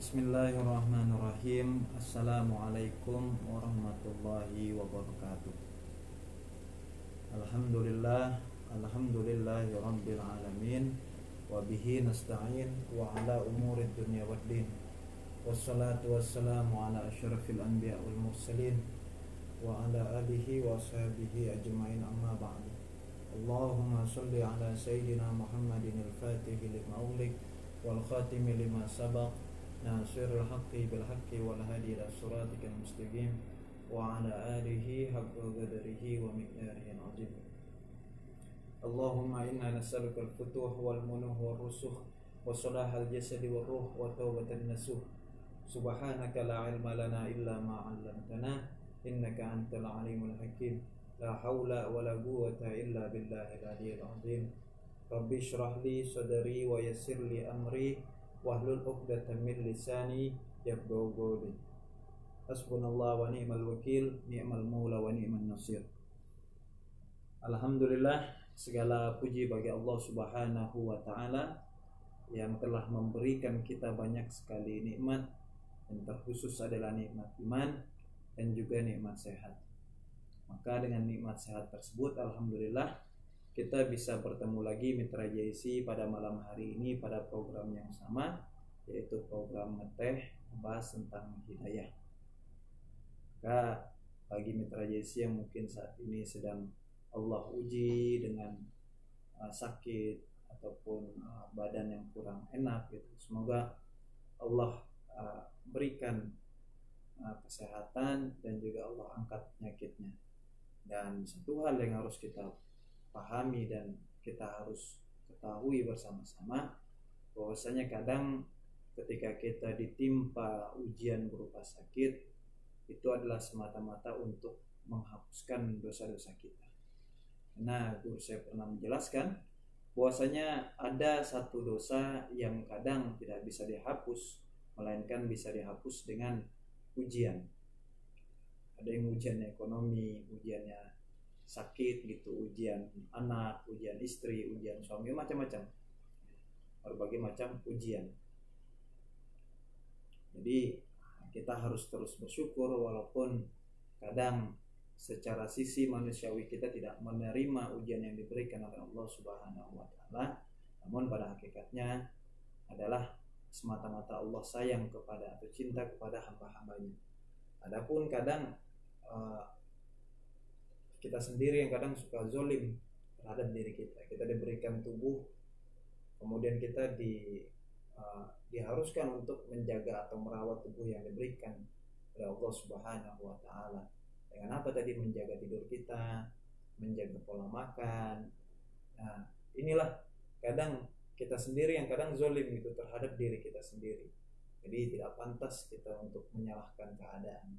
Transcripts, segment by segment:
Bismillahirrahmanirrahim. Assalamualaikum warahmatullahi wabarakatuh. Alhamdulillah, alhamdulillahi rabbil alamin. Wa bihi nasta'in wa ala umurid dunya waddin. Wassalatu wassalamu ala asyrafil anbiya wal mursalin wa ala alihi wa sahbihi ajma'in, amma ba'du. Allahumma salli ala sayyidina Muhammadin al-fatihi lima ughliq wal khatimi lima sabaq, nasirul haqqi bil haqqi wal hadi ila siratikal mustaqim wa ala alihi haqqa qadrihi wa miqdarihi azim. Allahumma inna nas'aluka al-futuh wal munuh wal rusukh wa salahal jasadi wal ruh wa taubatan nasuh. Subhanaka la ilma lana illa ma 'allamtana innaka antal alimul hakim. La haula wa la quwwata illa billahil aliyyil azim. Rabbi shrah li sadri wa yassir li amri wahlul 'uqdatam min lisani yafqahu qawli. Hasbunallahu wa ni'mal wakil, ni'mal maula wa ni'man nasir. Alhamdulillah, segala puji bagi Allah Subhanahu wa taala yang telah memberikan kita banyak sekali nikmat, yang terkhusus adalah nikmat iman dan juga nikmat sehat. Maka dengan nikmat sehat tersebut, alhamdulillah, kita bisa bertemu lagi Mitra JC pada malam hari ini pada program yang sama, yaitu program Ngeteh, membahas tentang hidayah. Maka bagi Mitra JC yang mungkin saat ini sedang Allah uji dengan sakit ataupun badan yang kurang enak gitu, semoga Allah berikan kesehatan dan juga Allah angkat penyakitnya. Dan satu hal yang harus kita pahami dan kita harus ketahui bersama-sama, bahwasanya kadang ketika kita ditimpa ujian berupa sakit, itu adalah semata-mata untuk menghapuskan dosa-dosa kita. Karena guru saya pernah menjelaskan bahwasanya ada satu dosa yang kadang tidak bisa dihapus, melainkan bisa dihapus dengan ujian. Ada yang ujiannya ekonomi, ujiannya sakit gitu, ujian anak, ujian istri, ujian suami, macam-macam, berbagai macam ujian. Jadi kita harus terus bersyukur walaupun kadang secara sisi manusiawi kita tidak menerima ujian yang diberikan oleh Allah Subhanahu wa taala, namun pada hakikatnya adalah semata-mata Allah sayang kepada atau cinta kepada hamba-hambanya. Adapun kadang kita sendiri yang kadang suka zolim terhadap diri kita. Kita diberikan tubuh, kemudian kita diharuskan untuk menjaga atau merawat tubuh yang diberikan oleh Allah Subhanahu wa taala. Dengan apa tadi? Menjaga tidur kita, menjaga pola makan. Nah, inilah kadang kita sendiri yang kadang zolim gitu terhadap diri kita sendiri. Jadi tidak pantas kita untuk menyalahkan keadaan.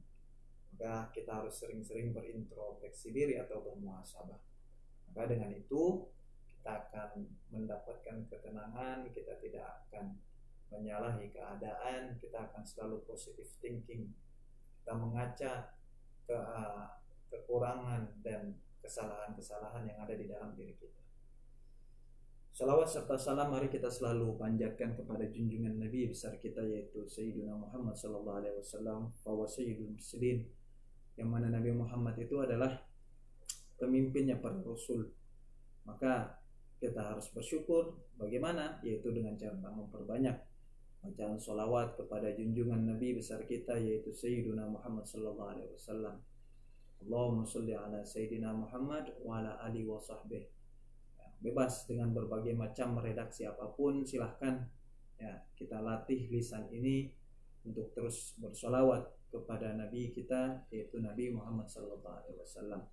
Maka kita harus sering-sering berintrospeksi diri atau bermuhasabah. Maka dengan itu kita akan mendapatkan ketenangan, kita tidak akan menyalahi keadaan, kita akan selalu positive thinking. Kita mengaca kekurangan dan kesalahan-kesalahan yang ada di dalam diri kita. Salawat serta salam mari kita selalu panjatkan kepada junjungan Nabi besar kita, yaitu Sayyidina Muhammad sallallahu alaihi wasallam, wa sayyidul mursalin, yang mana Nabi Muhammad itu adalah pemimpinnya para rasul. Maka kita harus bersyukur bagaimana, yaitu dengan cara memperbanyak bacaan salawat kepada junjungan Nabi besar kita, yaitu Sayyidina Muhammad sallallahu alaihi wasallam. Allahumma sholli ala Sayyidina Muhammad wa ala alihi wa sahbihi. Bebas dengan berbagai macam redaksi apapun, silahkan ya, kita latih lisan ini untuk terus bersolawat kepada Nabi kita, yaitu Nabi Muhammad sallallahu alaihi wasallam.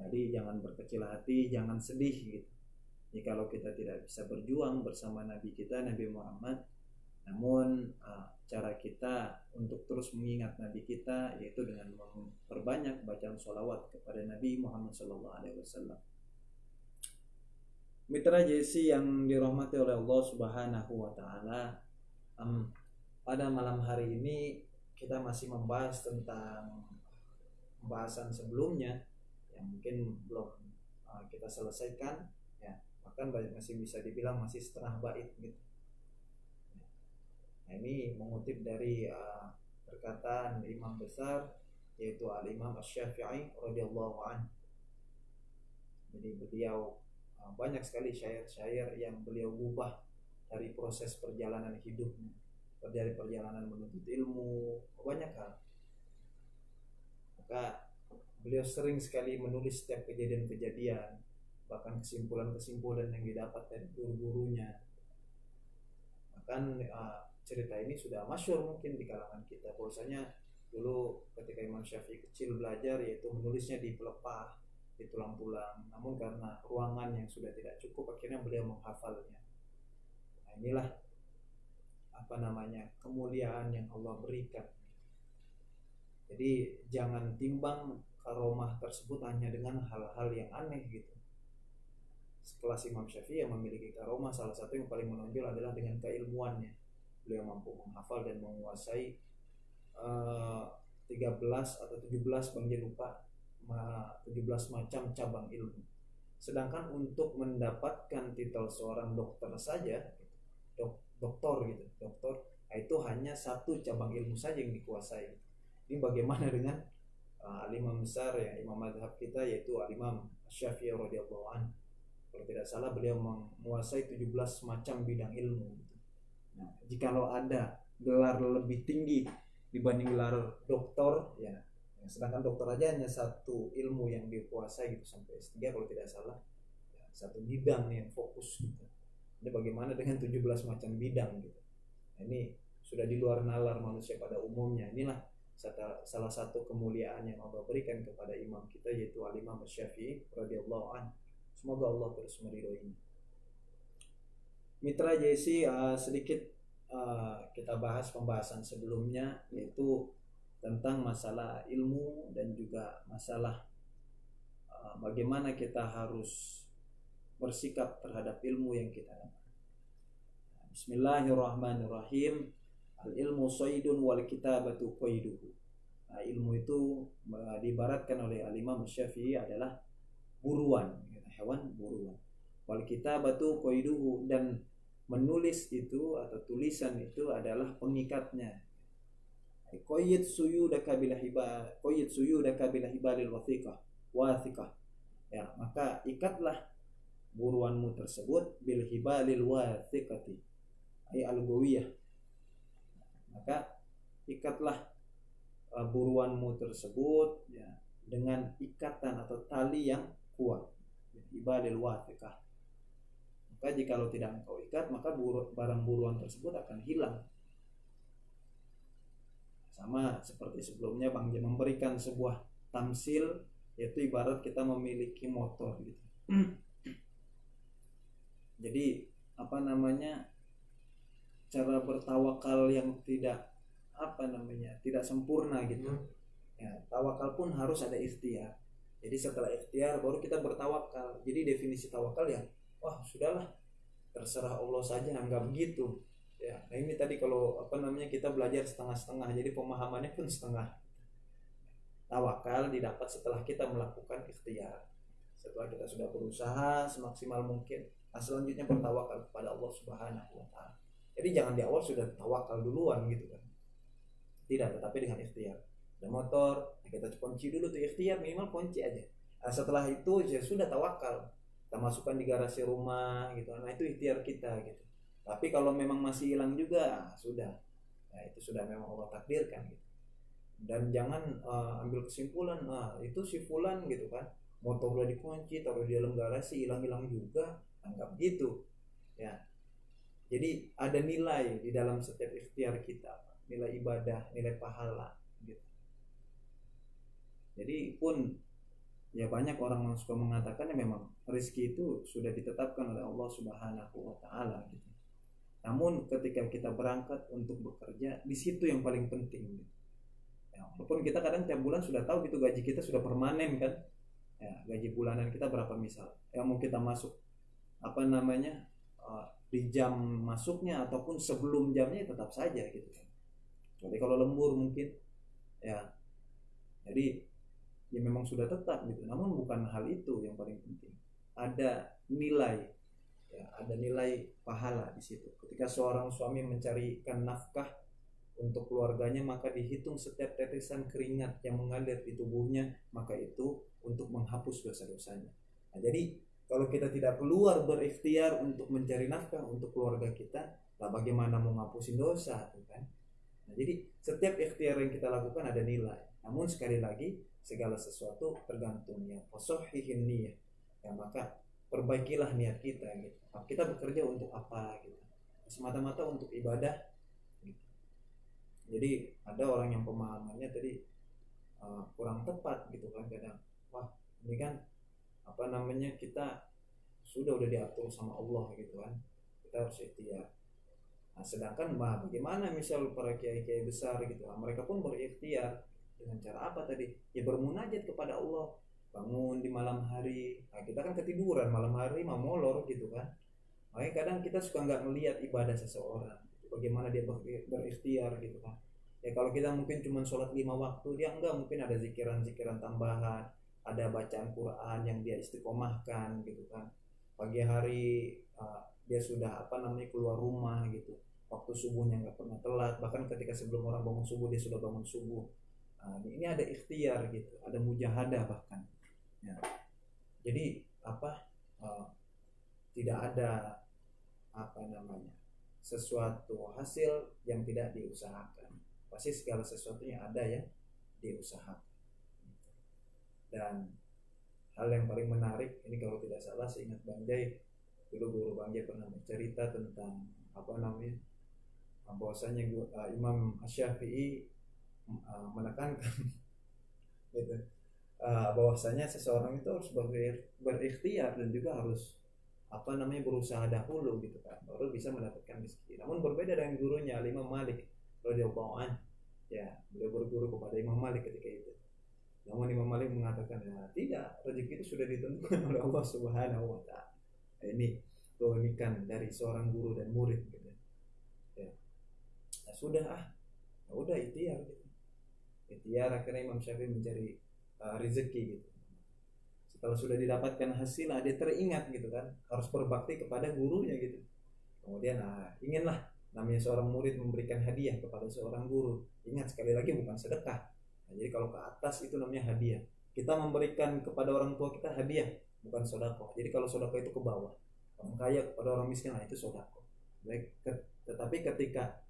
Jadi jangan berkecil hati, jangan sedih gitu. Jikalau kita tidak bisa berjuang bersama Nabi kita, Nabi Muhammad, namun cara kita untuk terus mengingat Nabi kita yaitu dengan memperbanyak bacaan sholawat kepada Nabi Muhammad sallallahu alaihi wasallam. Mitra JC yang dirahmati oleh Allah Subhanahu wa taala, pada malam hari ini kita masih membahas tentang pembahasan sebelumnya yang mungkin belum kita selesaikan ya, bahkan masih bisa dibilang masih setengah bait gitu. Nah, ini mengutip dari perkataan imam besar yaitu Al-Imam Asy-Syafi'i radhiyallahu anhu. Jadi beliau banyak sekali syair-syair yang beliau ubah dari proses perjalanan hidupnya, dari perjalanan menuntut ilmu, banyak hal. Maka beliau sering sekali menulis setiap kejadian-kejadian, bahkan kesimpulan-kesimpulan yang didapat dari guru-gurunya. Bahkan cerita ini sudah masyhur mungkin di kalangan kita, bahwasanya dulu ketika Imam Syafi'i kecil belajar yaitu menulisnya di pelepah, di tulang-tulang. Namun karena ruangan yang sudah tidak cukup, akhirnya beliau menghafalnya. Nah, inilah kemuliaan yang Allah berikan. Jadi jangan timbang karomah tersebut hanya dengan hal-hal yang aneh gitu. Sekelas Imam Syafi'i yang memiliki karomah, salah satu yang paling menonjol adalah dengan keilmuannya. Beliau mampu menghafal dan menguasai 13 atau 17, Bang lupa, 17 macam cabang ilmu. Sedangkan untuk mendapatkan titel seorang dokter saja, doktor, itu hanya satu cabang ilmu saja yang dikuasai. Ini bagaimana dengan al-imam besar ya, imam mazhab kita yaitu al-Imam Syafi'i radhiyallahu anhu. Kalau tidak salah beliau menguasai 17 macam bidang ilmu. Nah, jikalau ada gelar lebih tinggi dibanding gelar doktor ya, sedangkan dokter aja hanya satu ilmu yang dikuasai gitu sampai S3 kalau tidak salah ya, satu bidang yang fokus gitu. Ini bagaimana dengan 17 macam bidang gitu. Nah, ini sudah di luar nalar manusia pada umumnya. Inilah salah satu kemuliaan yang Allah berikan kepada imam kita yaitu al-Imam Syafi'i radhiyallahu anhu. Semoga Allah terus meridhoinya. Mitra JC, sedikit kita bahas pembahasan sebelumnya yaitu tentang masalah ilmu dan juga masalah bagaimana kita harus bersikap terhadap ilmu yang kita dapat. Bismillahirrahmanirrahim. Al-ilmu saydun wal kitabatu qayduhu. Nah, ilmu itu diibaratkan oleh al-Imam Syafi'i adalah buruan, hewan buruan. Wal kitabatu qayduhu, dan menulis itu atau tulisan itu adalah pengikatnya. Qayyid suyudaka bil hibalil wathiqah. Ya, maka ikatlah buruanmu tersebut bil hibalil wathiqati, ay al-gawiyah. Maka ikatlah buruanmu tersebut ya, dengan ikatan atau tali yang kuat, hibalil wathiqah. Maka jikalau tidak engkau ikat, maka barang buruan tersebut akan hilang. Sama seperti sebelumnya Bang Jem memberikan sebuah tamsil, yaitu ibarat kita memiliki motor gitu. Jadi cara bertawakal yang tidak tidak sempurna gitu. Ya, tawakal pun harus ada ikhtiar. Jadi setelah ikhtiar baru kita bertawakal. Jadi definisi tawakal ya, wah sudahlah, terserah Allah saja, anggap begitu. Ya, nah ini tadi kalau kita belajar setengah-setengah, jadi pemahamannya pun setengah. Tawakal didapat setelah kita melakukan ikhtiar. Setelah kita sudah berusaha semaksimal mungkin, selanjutnya bertawakal kepada Allah Subhanahu wa taala. Jadi jangan di awal sudah tawakal duluan gitu kan. Tidak, tetapi dengan ikhtiar. Ada motor, kita kunci dulu tuh, ikhtiar minimal kunci aja. Nah, setelah itu ya sudah tawakal. Kita masukkan di garasi rumah gitu. Nah, itu ikhtiar kita gitu. Tapi kalau memang masih hilang juga, sudah. Nah, itu sudah memang Allah takdirkan gitu. Dan jangan ambil kesimpulan, itu si fulan gitu kan. Motor udah dikunci, taruh di dalam garasi, hilang-hilang juga, anggap gitu. Ya. Jadi ada nilai di dalam setiap ikhtiar kita, nilai ibadah, nilai pahala gitu. Jadi pun ya banyak orang yang suka mengatakan ya memang rezeki itu sudah ditetapkan oleh Allah Subhanahu wa taala gitu. Namun ketika kita berangkat untuk bekerja, di situ yang paling penting gitu. Ya, walaupun kita kadang tiap bulan sudah tahu gitu gaji kita sudah permanen kan. Ya, gaji bulanan kita berapa misal. Yang mau kita masuk di jam masuknya ataupun sebelum jamnya tetap saja gitu kan. Jadi kalau lembur mungkin ya. Jadi ya memang sudah tetap gitu. Namun bukan hal itu yang paling penting. Ada nilai Ya, ada nilai pahala di situ. Ketika seorang suami mencarikan nafkah untuk keluarganya, maka dihitung setiap tetesan keringat yang mengalir di tubuhnya, maka itu untuk menghapus dosa-dosanya. Nah, jadi kalau kita tidak keluar berikhtiar untuk mencari nafkah untuk keluarga kita, lah bagaimana mau ngapusin dosa, kan? Nah, jadi setiap ikhtiar yang kita lakukan ada nilai. Namun sekali lagi segala sesuatu tergantung niat. Fasohihin niat. Ya, maka perbaikilah niat kita gitu. Kita bekerja untuk apa gitu. Semata-mata untuk ibadah gitu. Jadi ada orang yang pemahamannya tadi kurang tepat gitu kan kadang. Wah, ini kan apa namanya kita udah diatur sama Allah gitu kan. Kita harus ikhtiar. Nah, sedangkan bagaimana misal para kiai-kiai besar gitu, mereka pun berikhtiar dengan cara apa tadi? Ya bermunajat kepada Allah, bangun di malam hari. Nah, kita kan ketiduran malam hari mau molor gitu kan. Makanya kadang kita suka nggak melihat ibadah seseorang, bagaimana dia berikhtiar gitu kan. Ya kalau kita mungkin cuma sholat 5 waktu, dia enggak, mungkin ada zikiran-zikiran tambahan, ada bacaan Quran yang dia istiqomahkan gitu kan. Pagi hari dia sudah apa namanya keluar rumah gitu, waktu subuhnya nggak pernah telat, bahkan ketika sebelum orang bangun subuh dia sudah bangun subuh. Ini ada ikhtiar gitu, ada mujahadah bahkan ya. Jadi apa tidak ada apa namanya sesuatu hasil yang tidak diusahakan. Pasti segala sesuatunya ada ya diusahakan. Dan hal yang paling menarik ini kalau tidak salah seingat Bang Jai, dulu guru Bang Jai pernah bercerita tentang apa namanya bahwasanya Imam Asy-Syafi'i menekankan gitu, bahwasanya seseorang itu harus berikhtiar dan juga harus apa namanya berusaha dahulu gitu kan, baru bisa mendapatkan rezeki. Namun berbeda dengan gurunya Imam Malik radhiyallahu anhu, ya beliau berguru kepada Imam Malik ketika itu. Namun Imam Malik mengatakan ya tidak, rezeki itu sudah ditentukan oleh Allah Subhanahu wa taala. Ini keunikan dari seorang guru dan murid gitu. Ya. Nah, udah ikhtiar gitu. Ikhtiar akhirnya Imam Syafi'i mencari rezeki gitu. Setelah sudah didapatkan hasil, dia teringat gitu kan, harus berbakti kepada gurunya gitu. Kemudian inginlah namanya seorang murid memberikan hadiah kepada seorang guru. Ingat sekali lagi bukan sedekah. Nah, jadi kalau ke atas itu namanya hadiah. Kita memberikan kepada orang tua kita hadiah, bukan sedekah. Jadi kalau sedekah itu ke bawah. Orang kaya kepada orang miskin, itu sedekah. Baik, tetapi ketika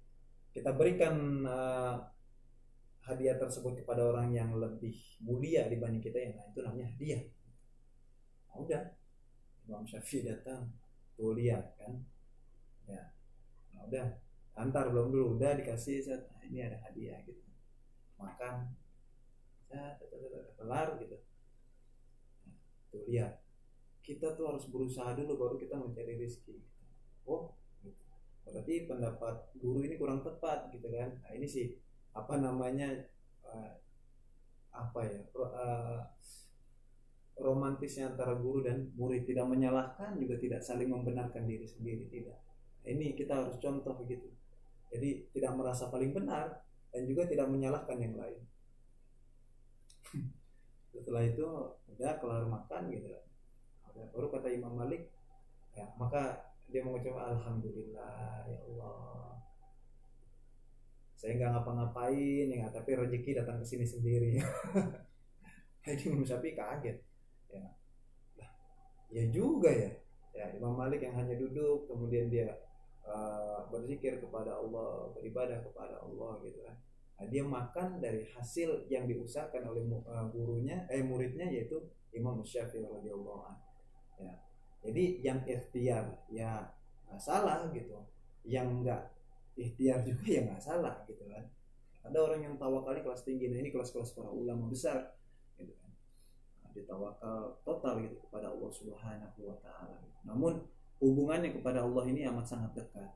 kita berikan hadiah tersebut kepada orang yang lebih mulia dibanding kita, yang itu namanya hadiah. Udah Imam Syafi'i datang, tuh lihat kan ya, udah antar belum dulu, udah dikasih ini ada hadiah gitu, makan kelar gitu. Tuh lihat, kita tuh harus berusaha dulu baru kita mencari rezeki. Oh gitu. Berarti pendapat guru ini kurang tepat gitu kan. Nah ini sih apa namanya apa ya romantisnya antara guru dan murid, tidak menyalahkan juga tidak saling membenarkan diri sendiri, tidak. Ini kita harus contoh begitu. Jadi tidak merasa paling benar dan juga tidak menyalahkan yang lain. Setelah itu udah kelar makan gitu, baru kata Imam Malik ya, maka dia mengucapkan alhamdulillah ya Allah, saya nggak ngapa-ngapain ya, tapi rezeki datang ke sini sendiri. Jadi Imam Syafi'i kaget. Ya juga ya. Ya Imam Malik yang hanya duduk kemudian dia berzikir kepada Allah, beribadah kepada Allah gitu kan. Nah, dia makan dari hasil yang diusahakan oleh muridnya yaitu Imam Syafi'i radhiyallahu anhu. Ya. Jadi yang ikhtiar ya nggak salah gitu. Yang enggak ikhtiar juga ya nggak salah gitu kan. Ada orang yang tawakal kelas tinggi, nah ini kelas-kelas para ulama besar gitu kan. Ditawakal total gitu kepada Allah Subhanahu wa taala. Namun hubungannya kepada Allah ini amat sangat dekat.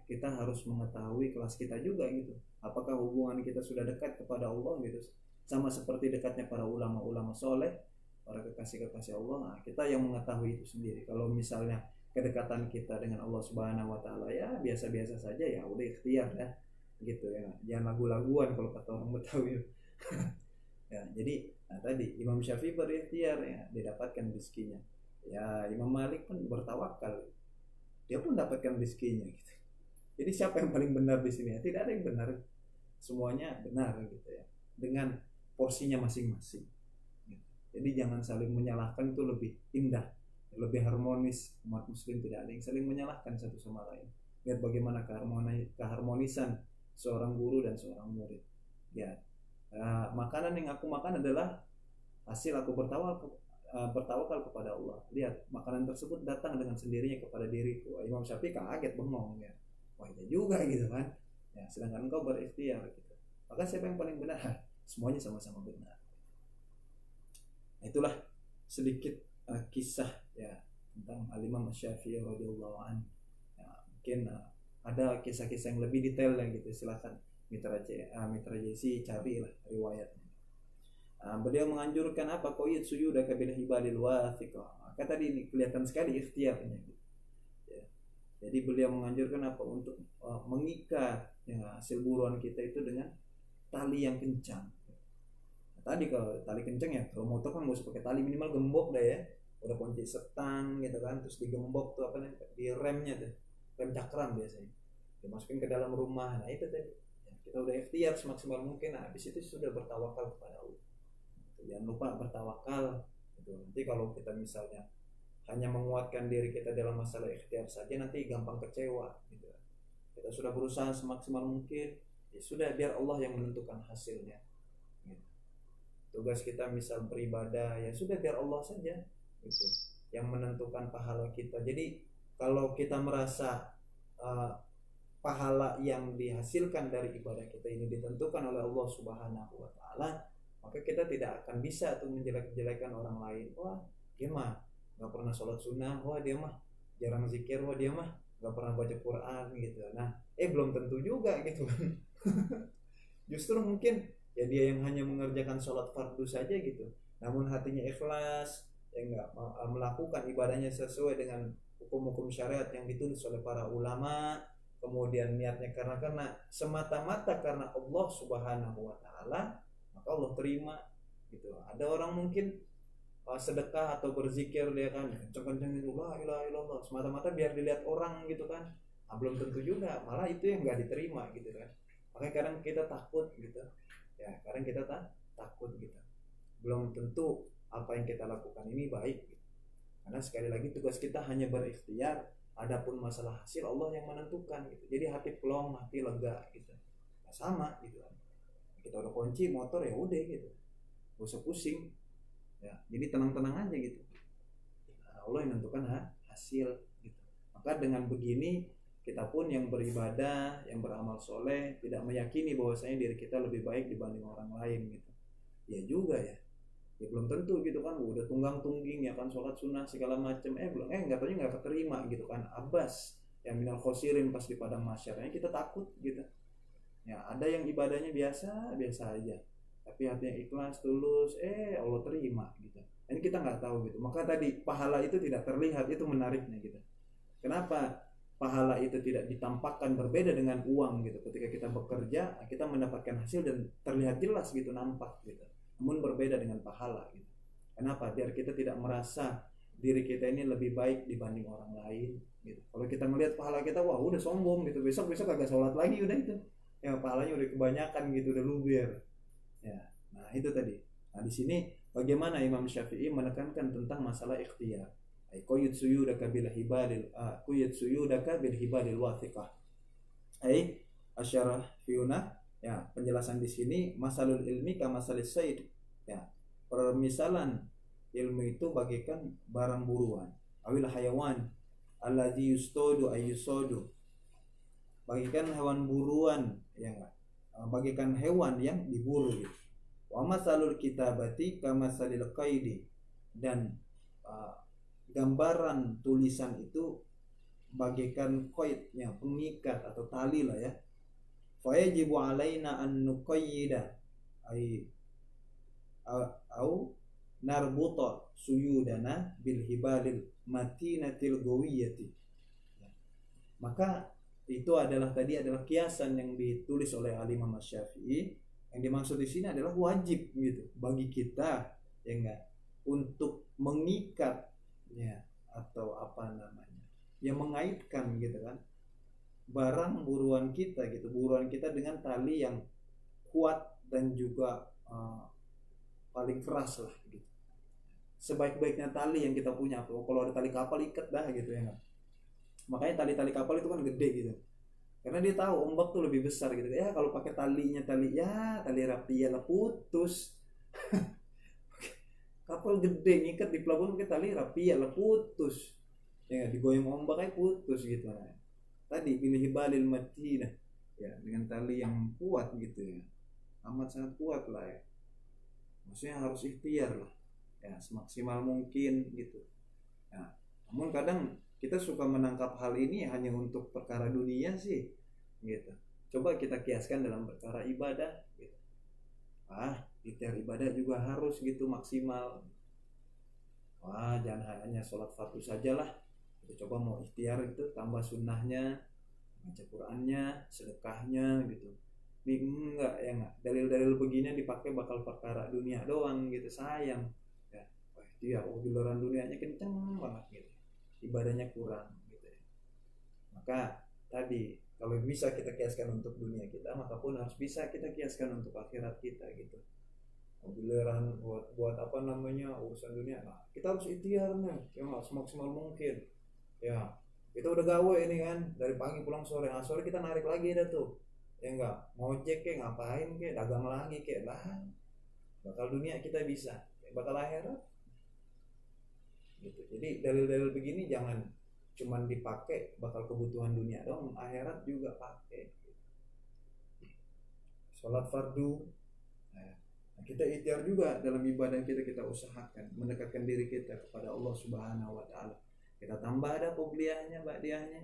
Kita harus mengetahui kelas kita juga gitu. Apakah hubungan kita sudah dekat kepada Allah gitu, sama seperti dekatnya para ulama-ulama soleh, para kekasih-kekasih Allah. Nah, kita yang mengetahui itu sendiri. Kalau misalnya kedekatan kita dengan Allah Subhanahu wa taala ya biasa-biasa saja, ya udah ikhtiar ya gitu ya. Jangan lagu-laguan kalau kata orang Betawi. Ya, jadi tadi Imam Syafi'i berikhtiar ya, didapatkan rezekinya. Ya Imam Malik pun bertawakal. dia pun dapatkan rezekinya gitu. Jadi siapa yang paling benar di sini? Tidak ada yang benar, semuanya benar gitu ya, dengan porsinya masing-masing. Jadi jangan saling menyalahkan, itu lebih indah, lebih harmonis. Umat muslim tidak ada yang saling menyalahkan satu sama lain. Lihat bagaimana keharmonisan seorang guru dan seorang murid. Ya, makanan yang aku makan adalah hasil aku bertawakal kepada Allah. Lihat, makanan tersebut datang dengan sendirinya kepada diriku. Imam Syafi'i kaget, bengong ya. Wah, itu juga gitu kan. Ya, sedangkan engkau berikhtiar gitu. Maka siapa yang paling benar? Semuanya sama-sama benar. Itulah sedikit kisah ya tentang Al-Imam Syafi'i radhiyallahu anhu. Ya, mungkin ada kisah-kisah yang lebih detail yang gitu, silakan Mitra JC carilah riwayatnya. Beliau menganjurkan apa? Qoyid suyudaka bil hibalil wathiqah. Maka tadi ini kelihatan sekali ikhtiarnya gitu. Ya. Jadi beliau menganjurkan apa? Untuk mengikat ya, hasil buruan kita itu dengan tali yang kencang. Tadi kalau tali kenceng ya, kalau motor kan nggak usah pakai tali, minimal gembok deh ya, udah kunci setang gitu kan, terus digembok tuh apa nih di remnya tuh, rem cakram biasanya dimasukin ke dalam rumah. Nah itu tadi ya, kita udah ikhtiar semaksimal mungkin. Nah habis itu sudah bertawakal kepada Allah, jangan lupa bertawakal gitu. Nanti kalau kita misalnya hanya menguatkan diri kita dalam masalah ikhtiar saja, nanti gampang kecewa gitu. Kita sudah berusaha semaksimal mungkin, ya sudah, biar Allah yang menentukan hasilnya gitu. Tugas kita misal beribadah, ya sudah biar Allah saja gitu yang menentukan pahala kita. Jadi kalau kita merasa pahala yang dihasilkan dari ibadah kita ini ditentukan oleh Allah Subhanahu wa taala, maka kita tidak akan bisa tuh menjelek-jelekan orang lain. Wah, dia mah nggak pernah sholat sunnah, wah dia mah jarang zikir, wah dia mah nggak pernah baca Quran gitu. Nah, belum tentu juga gitu kan. Justru mungkin ya dia yang hanya mengerjakan sholat fardu saja gitu, namun hatinya ikhlas, ya enggak melakukan ibadahnya sesuai dengan hukum-hukum syariat yang ditulis oleh para ulama, kemudian niatnya karena semata-mata karena Allah Subhanahu wa taala, maka Allah terima gitu. Ada orang mungkin sedekah atau berzikir dia kan kenceng-kenceng itu la ilaha illallah semata-mata biar dilihat orang gitu kan. Belum tentu juga, malah itu yang enggak diterima gitu kan. Makanya kadang kita takut gitu. Ya, kadang kita takut gitu. Belum tentu apa yang kita lakukan ini baik gitu. Karena sekali lagi tugas kita hanya berikhtiar, adapun masalah hasil Allah yang menentukan gitu. Jadi hati plong, hati lega gitu. Nah, sama gitu kan. Kita udah kunci motor ya udah gitu. Gak usah pusing. Ya, jadi tenang-tenang aja gitu. Nah, Allah yang menentukan hasil gitu. Maka dengan begini kita pun yang beribadah, yang beramal soleh, tidak meyakini bahwasanya diri kita lebih baik dibanding orang lain gitu. Ya juga ya. Ya belum tentu gitu kan, udah tunggang-tungging ya kan, sholat sunnah segala macam, belum nggak tahu nggak keterima gitu kan. Abbas yang minal khosirin pas di padang mahsyarnya, kita takut gitu. Ya ada yang ibadahnya biasa aja, tapi hatinya ikhlas, tulus, Allah terima gitu. Ini kita nggak tahu gitu. Maka tadi pahala itu tidak terlihat, itu menariknya gitu. Kenapa pahala itu tidak ditampakkan berbeda dengan uang gitu? Ketika kita bekerja, kita mendapatkan hasil dan terlihat jelas gitu, nampak gitu. Namun berbeda dengan pahala gitu. Kenapa? Biar kita tidak merasa diri kita ini lebih baik dibanding orang lain gitu. Kalau kita melihat pahala kita, wah udah sombong gitu, besok kagak sholat lagi udah itu. Ya pahalanya udah kebanyakan gitu, udah luber. Ya, nah itu tadi. Nah di sini bagaimana Imam Syafi'i menekankan tentang masalah ikhtiar. Quyid suyudaka bil hibalil wathiqah. Asyarah fiuna, ya penjelasan di sini, masalul ilmi ka masalis sayd. Ya, permisalan ilmu itu bagaikan barang buruan. Awil hayawan alladzi yustodu ayyusodu. Bagaikan hewan buruan, ya bagaikan hewan yang diburu gitu. Wa masalul kitabati ka masalil qaidi. Dan gambaran tulisan itu bagaikan qaidnya, pengikat atau tali lah ya. Fa yajibu alaina an nuqayyida au narbuta suyudana bil hibalil matinatil gawiyati. Maka itu adalah kiasan yang ditulis oleh Al-Imam Syafi'i. Yang dimaksud di sini adalah wajib gitu bagi kita ya enggak, untuk mengikat ya, atau apa namanya, yang mengaitkan gitu kan barang buruan kita gitu, buruan kita dengan tali yang kuat dan juga paling keras lah gitu. Sebaik-baiknya tali yang kita punya, kalau ada tali kapal ikat dah gitu ya kan. Makanya tali-tali kapal itu kan gede gitu, karena dia tahu ombak tuh lebih besar gitu ya. Kalau pakai tali rapi ya lah putus. Kapal gede ngikat di pelabuhan pakai tali rapi ya lah putus, ya digoyang ombak aja putus gitu. Nah, tadi pilih balil matinah ya, dengan tali yang kuat gitu ya, amat sangat kuat lah ya. Maksudnya harus ikhtiar lah ya, semaksimal mungkin gitu. Nah, namun kadang kita suka menangkap hal ini hanya untuk perkara dunia sih gitu. Coba kita kiaskan dalam perkara ibadah gitu. Ikhtiar ibadah juga harus gitu maksimal. Jangan hanya sholat fardu saja lah. Kita coba mau ikhtiar itu tambah sunnahnya, baca Qur'annya, sedekahnya gitu. Ini enggak ya enggak. Dalil-dalil begini dipakai bakal perkara dunia doang gitu, sayang. Ya, itu ya giliran dunianya kenceng banget gitu. Ibadahnya kurang gitu ya. Maka tadi kalau bisa kita kiaskan untuk dunia kita, maka pun harus bisa kita kiaskan untuk akhirat kita gitu. Giliran buat apa namanya urusan dunia, nah kita harus ikhtiar nih ya semaksimal mungkin ya. Kita udah gawe ini kan dari pagi pulang sore, sore kita narik lagi dah tuh ya, enggak ngojek kayak ngapain kayak dagang lagi kayak lah, bakal dunia kita bisa, bakal akhirat gitu. Jadi dalil-dalil begini jangan cuman dipakai bakal kebutuhan dunia dong, akhirat juga pakai gitu. Sholat fardu, nah, kita ikhtiar juga dalam ibadah kita usahakan mendekatkan diri kita kepada Allah Subhanahu wa taala. Kita tambah ada pobliahnya, ba'diahnya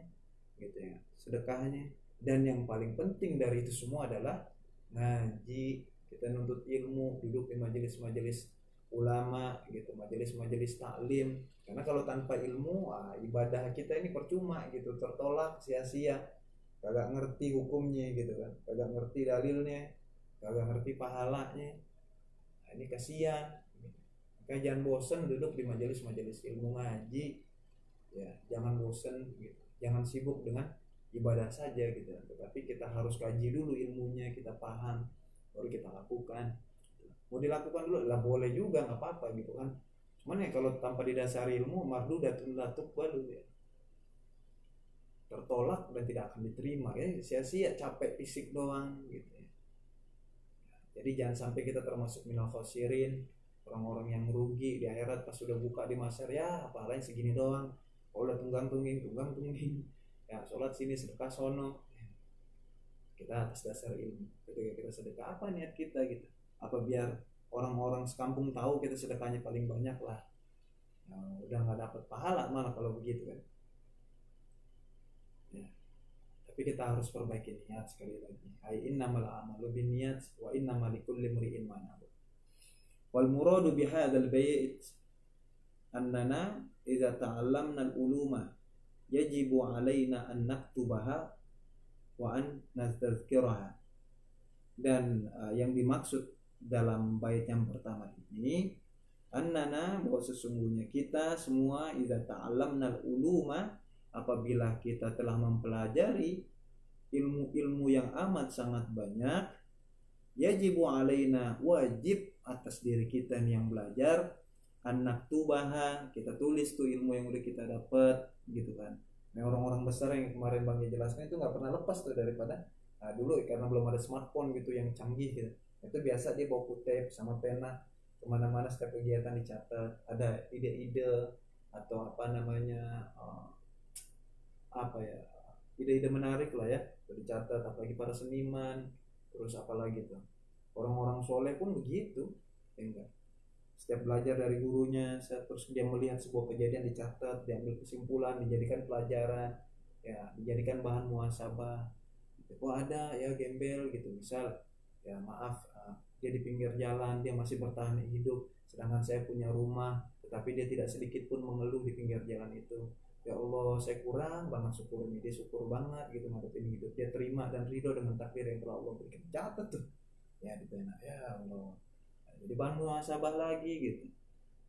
gitu ya, sedekahnya, dan yang paling penting dari itu semua adalah ngaji. Kita nuntut ilmu, duduk di majelis-majelis ulama gitu, majelis-majelis taklim. Karena kalau tanpa ilmu, ibadah kita ini percuma gitu, tertolak, sia-sia. Kagak ngerti hukumnya gitu kan, kagak ngerti dalilnya, kagak ngerti pahalanya. Nah, ini kasihan. Makanya jangan bosan duduk di majelis-majelis ilmu ngaji. Ya, jangan bosan gitu. Jangan sibuk dengan ibadah saja gitu. Tetapi kita harus kaji dulu ilmunya, kita paham, baru kita lakukan. Mau dilakukan dulu lah boleh juga, nggak apa-apa gitu kan. Cuman ya kalau tanpa didasari ilmu, mardudatun la tuqbalu ya, tertolak dan tidak akan diterima ya, sia-sia capek fisik doang gitu ya. Jadi jangan sampai kita termasuk minal khosirin, orang-orang yang rugi di akhirat pas sudah buka di masyar ya apalagi segini doang. Udah tunggang-tungging ya, sholat sini sedekah sono. Kita atas dasar ilmu. Ketika kita sedekah apa niat kita gitu, apa biar orang-orang sekampung tahu kita sedekahnya paling banyak lah. Nah, udah nggak dapat pahala malah kalau begitu kan ya. Tapi kita harus perbaiki niat sekali lagi. Innamal a'malu binniyat wa innamal likulli imri'in ma nawa. Wal muradu bihadzal bait annana idza ta'allamna al-uluma yajibu 'alaina an naktubaha wa an nastazkiraha. Dan yang dimaksud dalam bait yang pertama ini, annana, bahwa sesungguhnya kita semua idza ta'allamna al-uluma, apabila kita telah mempelajari ilmu-ilmu yang amat sangat banyak, yajibu 'alaina, wajib atas diri kita nih yang belajar, anak tubaha, kita tulis tuh ilmu yang udah kita dapat gitu kan. Nah, orang-orang besar yang kemarin Bang jelaskan itu nggak pernah lepas tuh daripada dulu karena belum ada smartphone gitu yang canggih gitu. Itu biasa dia bawa kutip sama pena kemana-mana, setiap kegiatan dicatat, ada ide-ide atau apa namanya ide-ide menarik lah ya dicatat, apalagi para seniman, terus apalagi tuh orang-orang soleh pun begitu ya enggak. Setiap belajar dari gurunya, terus dia melihat sebuah kejadian dicatat, diambil kesimpulan, dijadikan pelajaran, ya dijadikan bahan muhasabah. Oh ada ya gembel gitu, misal ya maaf dia di pinggir jalan, dia masih bertahan hidup, sedangkan saya punya rumah, tetapi dia tidak sedikit pun mengeluh di pinggir jalan itu. Ya Allah, saya kurang banget syukurnya, dia syukur banget gitu ngadepin hidup, dia terima dan ridho dengan takdir yang telah Allah berikan. Catat tuh ya di pena, ya Allah. Jadi bahan muhasabah lagi gitu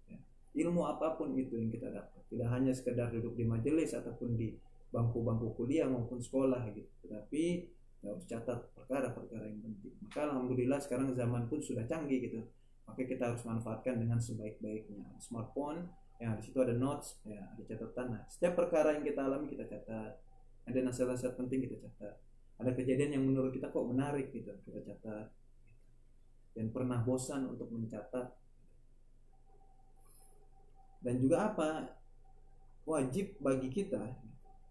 ya. ilmu apapun itu yang kita dapat, tidak hanya sekedar duduk di majelis ataupun di bangku-bangku kuliah maupun sekolah gitu, tetapi kita harus catat perkara-perkara yang penting. Maka alhamdulillah sekarang zaman pun sudah canggih gitu, maka kita harus manfaatkan dengan sebaik-baiknya. Smartphone yang di situ ada notes, ya ada catatan. Nah, setiap perkara yang kita alami kita catat, ada nasihat-nasihat penting kita catat, ada kejadian yang menurut kita kok menarik gitu kita catat, dan pernah bosan untuk mencatat. Dan juga apa, wajib bagi kita,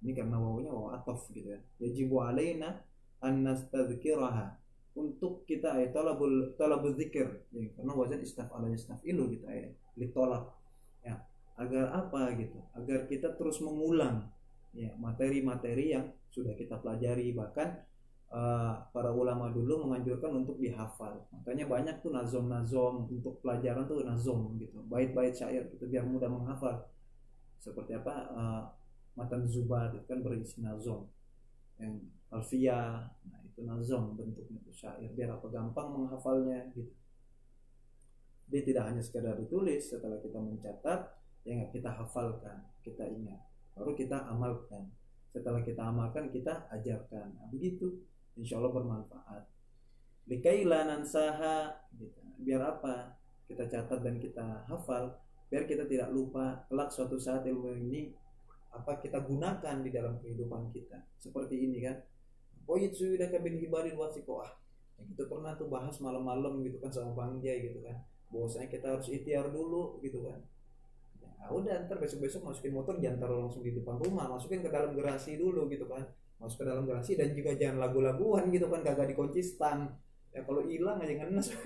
ini karena wawunya waw atof gitu ya, yajibu alaina an nastadzkiraha, untuk kita talabul zikir ya, karena wazan istaf'ala yastaf'ilu gitu ya, litolab ya, agar apa gitu, agar kita terus mengulang ya materi-materi yang sudah kita pelajari. Bahkan para ulama dulu menganjurkan untuk dihafal, makanya banyak tuh nazom-nazom untuk pelajaran tuh, nazom gitu, bait-bait syair gitu biar mudah menghafal. Seperti apa, matan zubat itu kan berisi nazom, yang alfiyah, nah itu nazom bentuknya itu syair, biar apa gampang menghafalnya gitu. Dia tidak hanya sekedar ditulis, setelah kita mencatat ya kita hafalkan, kita ingat, baru kita amalkan, setelah kita amalkan kita ajarkan. Nah, begitu insya Allah bermanfaat. Likaila nansaha gitu. Biar apa, kita catat dan kita hafal, biar kita tidak lupa kelak suatu saat ilmu ini apa kita gunakan di dalam kehidupan kita. Seperti ini kan, Poyitsuyudaka bin hibarin wasikoah, yang kita pernah tuh bahas malam-malam gitu kan sama Bang Jai gitu kan, bahwasanya kita harus ikhtiar dulu gitu kan. Nah, udah ntar besok-besok masukin motor, jangan taruh langsung di depan rumah, masukin ke dalam garasi dulu gitu kan, masuk ke dalam garasi. Dan juga jangan lagu-laguan gitu kan, kagak dikunci stang ya, kalau hilang aja ngenes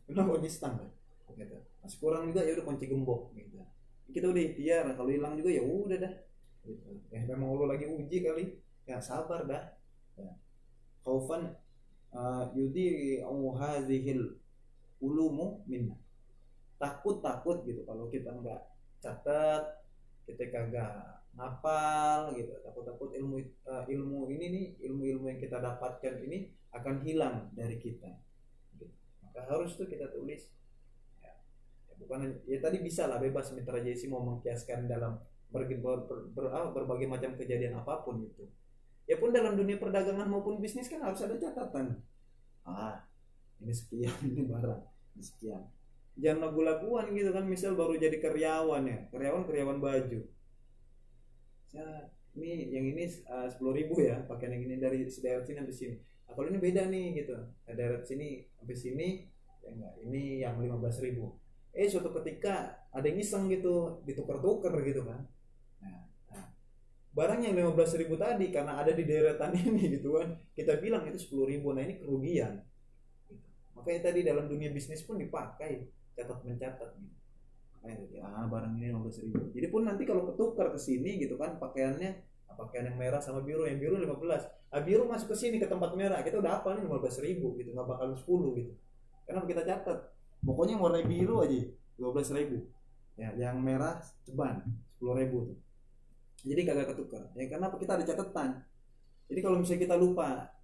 kenapa kunci stang kan gitu. Masih kurang juga ya udah kunci gembok gitu, kita udah ikhtiar. Kalau hilang juga ya udah dah gitu. Ya memang lu lagi uji kali ya, sabar dah ya. Khaufan yudi hadhil ulumu minna, takut gitu kalau kita nggak catat, kita kagak ngapal gitu, takut ilmu ini nih, ilmu yang kita dapatkan ini akan hilang dari kita gitu. Maka harus tuh kita tulis ya, bukan ya tadi bisa lah bebas Mitra JC mau mengkiaskan dalam berbagai macam kejadian apapun itu ya, pun dalam dunia perdagangan maupun bisnis kan harus ada catatan. Ini sekian, ini barang ini sekian, jangan lagu-laguan gitu kan. Misal baru jadi karyawan ya, karyawan baju ya, ini yang ini 10.000 ya, pakaian yang ini dari daerah sini sampai sini. Nah, kalau ini beda nih gitu, daerah sini sampai sini ya enggak, ini yang 15.000. Suatu ketika ada yang iseng gitu, ditukar-tukar gitu kan. Nah, barang yang 15.000 tadi karena ada di deretan ini gitu kan, kita bilang itu 10.000. Nah ini kerugian gitu. Makanya tadi dalam dunia bisnis pun dipakai catat mencatat gitu. Barang ini 15.000. Jadi pun nanti kalau ketukar ke sini gitu kan, pakaian yang merah sama biru, yang biru 15. Biru masuk ke sini ke tempat merah, kita udah hafal nih 15.000 gitu, nggak bakal 10 gitu. Karena kita catat, pokoknya warna biru aja 12.000. Ya, yang merah ceban 10.000 tuh. Jadi kagak ketukar. Ya karena kita ada catatan. Jadi kalau misalnya kita lupa,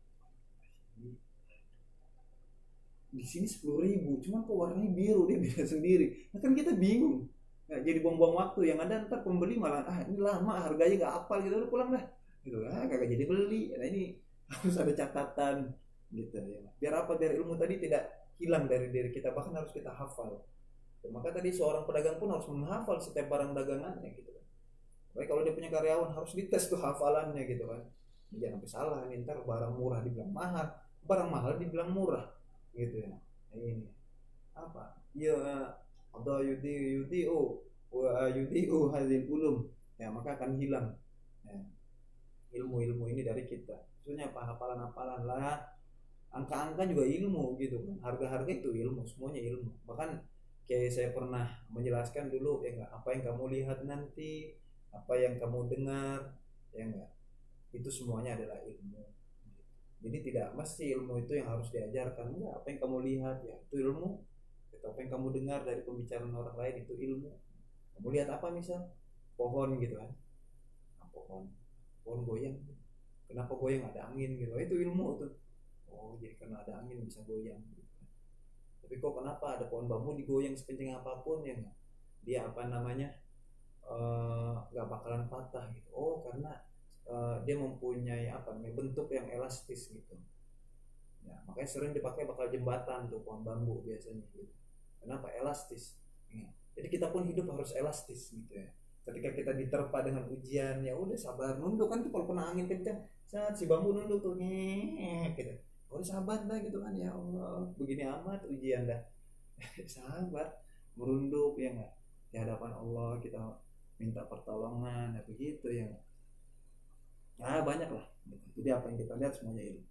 di sini 10.000, cuman kok warnanya biru, dia beda sendiri. Nah kan kita bingung. Nah, jadi buang-buang waktu. Yang ada ntar pembeli malah ini lama, harganya nggak hafal gitu, udah pulang dah. Gitu kagak jadi beli. Nah ini harus ada catatan gitu ya. Biar apa? Biar ilmu tadi tidak hilang dari diri kita, bahkan harus kita hafal. Maka tadi seorang pedagang pun harus menghafal setiap barang dagangannya gitu kan. Baik kalau dia punya karyawan harus dites tuh hafalannya gitu kan. Jangan sampai salah, ntar barang murah dibilang mahal, barang mahal dibilang murah. Gitu ya. Nah, ini apa ya, atau yudiu hadil ulum ya, maka akan hilang ya, ilmu ini dari kita. Maksudnya apa, hafalan lah, angka-angka juga ilmu gitu kan, harga-harga itu ilmu, semuanya ilmu. Bahkan kayak saya pernah menjelaskan dulu ya enggak, apa yang kamu lihat nanti, apa yang kamu dengar ya enggak, itu semuanya adalah ilmu. Jadi tidak mesti ilmu itu yang harus diajarkan. Enggak, apa yang kamu lihat ya itu ilmu. Apa yang kamu dengar dari pembicaraan orang lain itu ilmu. Kamu lihat apa misal pohon gitu kan. Nah, pohon goyang. Kenapa goyang? Ada angin gitu. Itu ilmu tuh. Oh, jadi karena ada angin bisa goyang gitu. Tapi kok kenapa ada pohon bambu digoyang sekencang apapun ya enggak? dia apa namanya nggak bakalan patah gitu. Oh, karena dia mempunyai apa namanya bentuk yang elastis gitu. Ya, makanya sering dipakai bakal jembatan tuh pohon bambu biasanya gitu. Kenapa? Elastis. Ya. Jadi kita pun hidup harus elastis gitu ya. Ketika kita diterpa dengan ujian, ya udah sabar, nunduk kan tuh kalau kena angin kencang, saat si bambu nunduk tuh gitu. Udah sabar dah gitu kan, ya Allah, begini amat ujian dah. Sabar, merunduk ya enggak, di hadapan Allah kita minta pertolongan ya begitu ya enggak? Nah banyak lah gitu. Jadi apa yang kita lihat semuanya itu.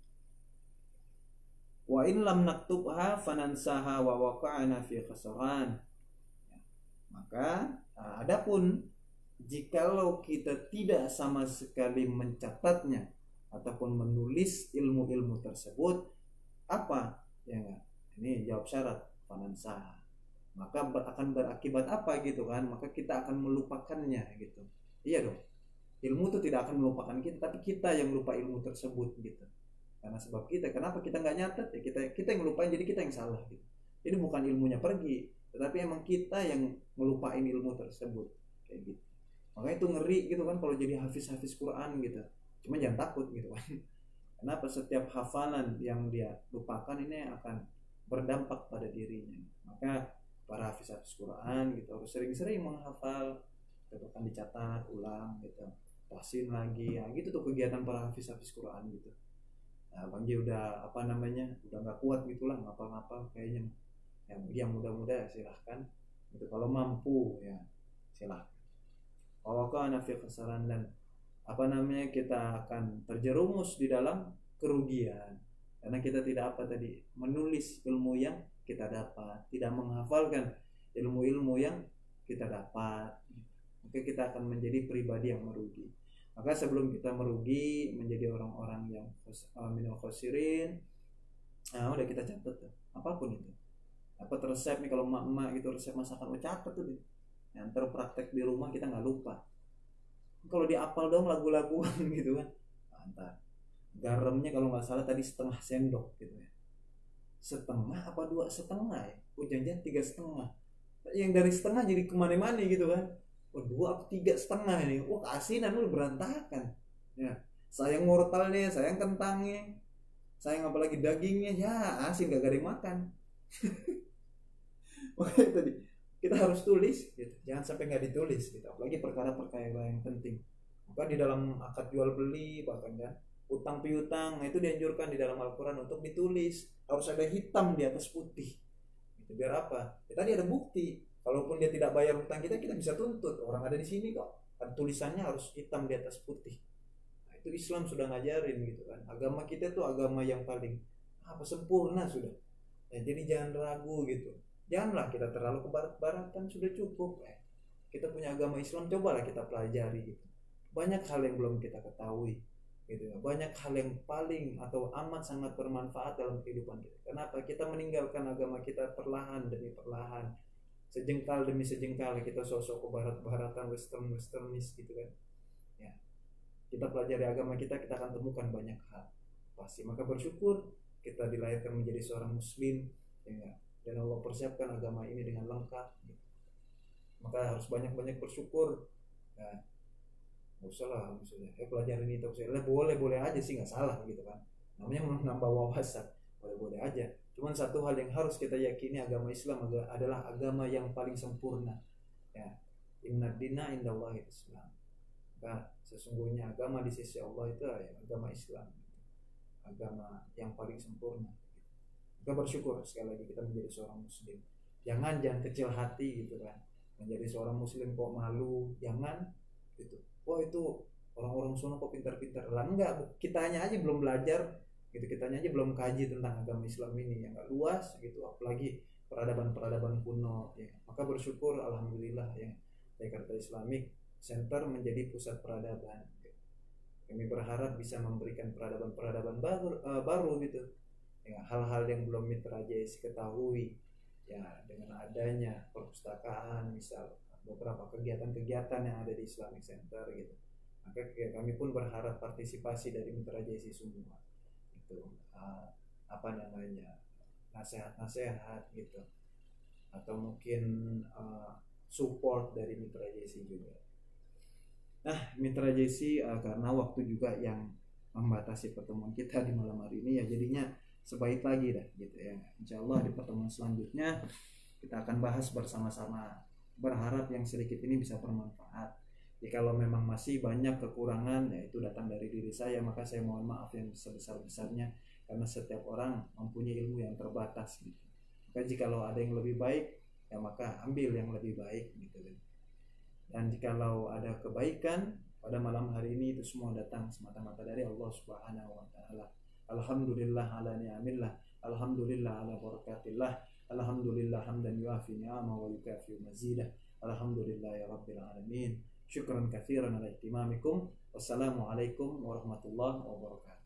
Wa in lam naktubha fanansaha wa waqa'na fi khasran. Maka adapun jikalau kita tidak sama sekali mencatatnya ataupun menulis ilmu-ilmu tersebut, apa ya enggak? Ini jawab syarat fanansaha. Maka akan berakibat apa gitu kan? Maka kita akan melupakannya gitu. Iya dong. Ilmu itu tidak akan melupakan kita, tapi kita yang lupa ilmu tersebut gitu. Karena sebab kita, kenapa kita nggak nyatet ya, kita yang ngelupain, jadi kita yang salah gitu. Jadi bukan ilmunya pergi, tetapi emang kita yang ngelupain ilmu tersebut kayak gitu. Makanya itu ngeri gitu kan kalau jadi hafiz Quran gitu. Cuma jangan takut gitu kan. Kenapa? Setiap hafalan yang dia lupakan ini akan berdampak pada dirinya. Maka para hafiz Quran gitu harus sering-sering menghafal, gitu kan, dicatat ulang gitu, tahsin lagi ya gitu tuh kegiatan para hafiz Quran gitu. Nah, Bang Ji udah apa namanya udah nggak kuat gitulah ngapal-ngapal kayaknya. Yang muda-muda silahkan itu kalau mampu ya silahkan. Kalau kana fi khasran, dan apa namanya kita akan terjerumus di dalam kerugian karena kita tidak apa tadi menulis ilmu yang kita dapat, tidak menghafalkan ilmu-ilmu yang kita dapat, maka kita akan menjadi pribadi yang merugi. Maka sebelum kita merugi menjadi orang-orang yang minal khosirin, nah udah kita catat tuh apapun itu. Apa resep nih kalau emak-emak gitu resep masakan catat tuh deh. Yang terpraktek di rumah kita nggak lupa. Kalau diapal dong lagu-laguan gitu kan, mantap. Garamnya kalau nggak salah tadi setengah sendok gitu ya. Setengah apa dua setengah ya? Oh jangan 3,5. Yang dari setengah jadi kemana-mana gitu kan. Oh 2 atau 3,5 ini. Wah keasinan lu berantakan. Ya. Sayang wortelnya, sayang kentangnya, sayang apalagi dagingnya, ya asin gak ada yang makan. Makanya tadi kita harus tulis gitu. Jangan sampai nggak ditulis gitu. Apalagi perkara-perkara yang penting. Maka di dalam akad jual beli bahkan kan utang piutang, nah itu dianjurkan di dalam Al-Quran untuk ditulis, harus ada hitam di atas putih gitu. Biar apa? Ya, tadi ada bukti, kalaupun dia tidak bayar hutang kita bisa tuntut, orang ada di sini kok, dan tulisannya harus hitam di atas putih. Nah, itu Islam sudah ngajarin gitu kan. Agama kita tuh agama yang paling apa sempurna sudah ya, jadi jangan ragu gitu. Janganlah kita terlalu ke barat-baratan, sudah cukup kita punya agama Islam, cobalah kita pelajari gitu. Banyak hal yang belum kita ketahui gitu ya. Banyak hal yang paling atau amat sangat bermanfaat dalam kehidupan kita. Kenapa? Kita meninggalkan agama kita perlahan demi perlahan, sejengkal demi sejengkal kita sosok ke barat-baratan, westernis gitu kan ya. Kita pelajari agama kita akan temukan banyak hal pasti. Maka bersyukur kita dilahirkan menjadi seorang muslim ya, dan Allah persiapkan agama ini dengan lengkap gitu. Maka harus banyak-banyak bersyukur ya. Nggak usah lah misalnya pelajaran itu boleh aja sih, nggak salah gitu kan, namanya menambah wawasan, boleh aja. Cuman satu hal yang harus kita yakini, agama Islam adalah agama yang paling sempurna ya. Inna dina indallahi Islam. Maka sesungguhnya agama di sisi Allah itu ya agama Islam, agama yang paling sempurna. Kita bersyukur sekali lagi kita menjadi seorang muslim. Jangan kecil hati gitu kan, menjadi seorang muslim kok malu, jangan gitu. Wah itu orang-orang sono kok pintar-pintar lah, enggak, kitanya aja belum belajar gitu, kitanya aja belum kaji tentang agama Islam ini yang enggak luas gitu, apalagi peradaban kuno ya. Maka bersyukur alhamdulillah ya Jakarta Islamic Center menjadi pusat peradaban. Kami berharap bisa memberikan peradaban baru gitu ya, hal-hal yang belum Mitra JS ketahui ya, dengan adanya perpustakaan misal, beberapa kegiatan-kegiatan yang ada di Islamic Center gitu. Maka kami pun berharap partisipasi dari Mitra JSI semua itu apa namanya nasihat-nasihat gitu, atau mungkin support dari Mitra JC juga. Nah, Mitra JC karena waktu juga yang membatasi pertemuan kita di malam hari ini ya, jadinya sebaik lagi dah gitu ya. Insya Allah di pertemuan selanjutnya kita akan bahas bersama-sama, berharap yang sedikit ini bisa bermanfaat. Jikalau memang masih banyak kekurangan, yaitu datang dari diri saya, maka saya mohon maaf yang sebesar-besarnya, karena setiap orang mempunyai ilmu yang terbatas gitu. Maka jikalau ada yang lebih baik, ya maka ambil yang lebih baik gitu. Dan jikalau ada kebaikan pada malam hari ini, itu semua datang semata-mata dari Allah Subhanahu wa taala. Alhamdulillah ala ni'amillah, alhamdulillah ala barakatillah, alhamdulillah hamdan yuafi ni'ama wa yukafi mazidah. Alhamdulillah ya rabbil alamin. Syukran katsiran ala ihtimamikum. Wassalamualaikum warahmatullahi wabarakatuh.